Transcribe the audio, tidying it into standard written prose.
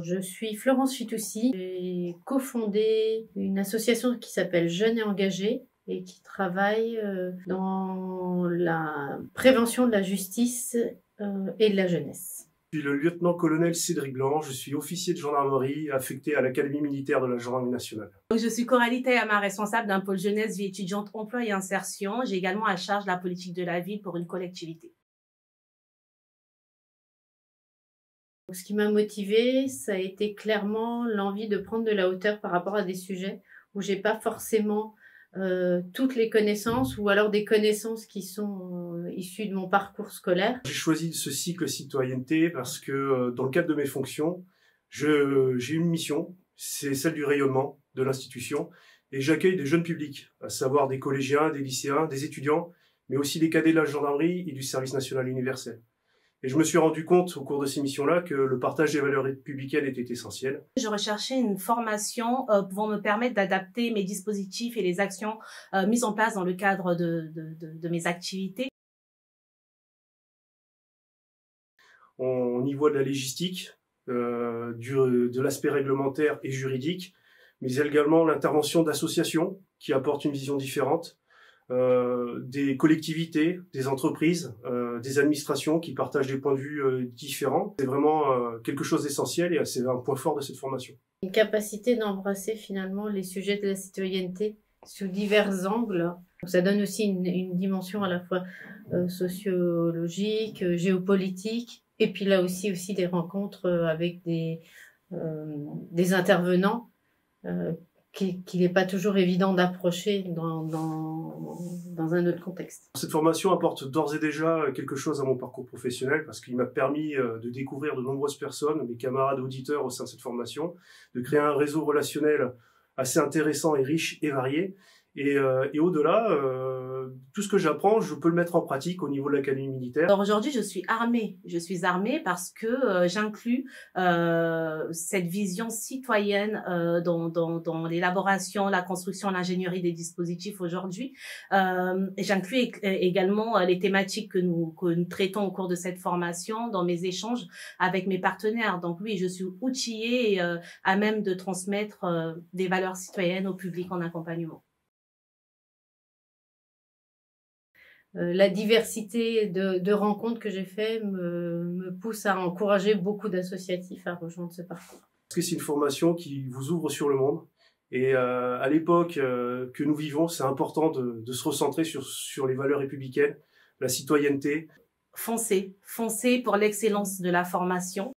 Je suis Florence Fitoussi. J'ai cofondé une association qui s'appelle Jeunes et Engagés et qui travaille dans la prévention de la justice et de la jeunesse. Je suis le lieutenant-colonel Cédric Blanc, je suis officier de gendarmerie affecté à l'Académie militaire de la gendarmerie nationale. Donc, je suis Coralie Tayama, responsable d'un pôle jeunesse, vie étudiante, emploi et insertion. J'ai également à charge la politique de la ville pour une collectivité. Ce qui m'a motivée, ça a été clairement l'envie de prendre de la hauteur par rapport à des sujets où j'ai pas forcément toutes les connaissances ou alors des connaissances qui sont issues de mon parcours scolaire. J'ai choisi ce cycle citoyenneté parce que dans le cadre de mes fonctions, j'ai une mission, c'est celle du rayonnement de l'institution et j'accueille des jeunes publics, à savoir des collégiens, des lycéens, des étudiants, mais aussi des cadets de la gendarmerie et du service national universel. Et je me suis rendu compte au cours de ces missions-là que le partage des valeurs républicaines était essentiel. Je recherchais une formation pouvant me permettre d'adapter mes dispositifs et les actions mises en place dans le cadre de mes activités. On y voit de la légistique, de l'aspect réglementaire et juridique, mais également l'intervention d'associations qui apportent une vision différente, des collectivités, des entreprises, des administrations qui partagent des points de vue différents. C'est vraiment quelque chose d'essentiel et c'est un point fort de cette formation. Une capacité d'embrasser finalement les sujets de la citoyenneté sous divers angles. Ça donne aussi une dimension à la fois sociologique, géopolitique, et puis là aussi des rencontres avec des intervenants qu'il n'est pas toujours évident d'approcher dans un autre contexte. Cette formation apporte d'ores et déjà quelque chose à mon parcours professionnel parce qu'il m'a permis de découvrir de nombreuses personnes, mes camarades auditeurs au sein de cette formation, de créer un réseau relationnel assez intéressant et riche et varié. Et au-delà, tout ce que j'apprends, je peux le mettre en pratique au niveau de l'académie militaire. Alors aujourd'hui, je suis armée. Je suis armée parce que j'inclus cette vision citoyenne dans l'élaboration, la construction, l'ingénierie des dispositifs aujourd'hui. Et j'inclus également les thématiques que nous traitons au cours de cette formation dans mes échanges avec mes partenaires. Donc oui, je suis outillée à même de transmettre des valeurs citoyennes au public en accompagnement. La diversité de rencontres que j'ai fait me pousse à encourager beaucoup d'associatifs à rejoindre ce parcours. Parce que c'est une formation qui vous ouvre sur le monde. Et à l'époque que nous vivons, c'est important de se recentrer sur les valeurs républicaines, la citoyenneté. Foncez pour l'excellence de la formation.